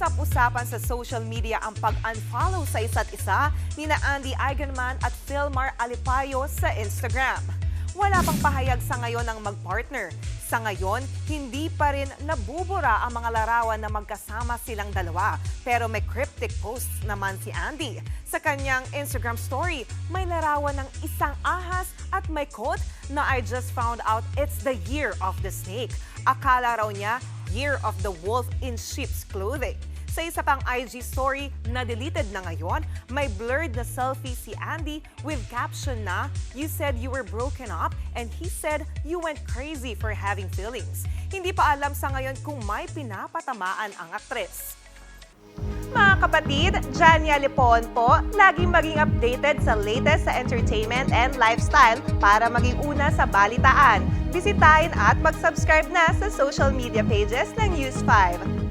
Usap-usapan sa social media ang pag-unfollow sa isa't isa ni na Andy Eigenman at Philmar Alipayo sa Instagram. Wala pang pahayag sa ngayon ng mag-partner. Sa ngayon, hindi pa rin nabubura ang mga larawan na magkasama silang dalawa. Pero may cryptic posts naman si Andy. Sa kanyang Instagram story, may larawan ng isang ahas at may quote na I just found out it's the year of the snake. Akala raw niya, year of the wolf in sheep's clothing. Sa isa pang IG story na deleted na ngayon, may blurred na selfie si Andy with caption na, "You said you were broken up and he said you went crazy for having feelings." Hindi pa alam sa ngayon kung may pinapatamaan ang aktres. Mga kapatid, Jania Lipon po, laging maging updated sa latest sa entertainment and lifestyle para maging una sa balitaan. Bisitahin at mag-subscribe na sa social media pages ng News 5.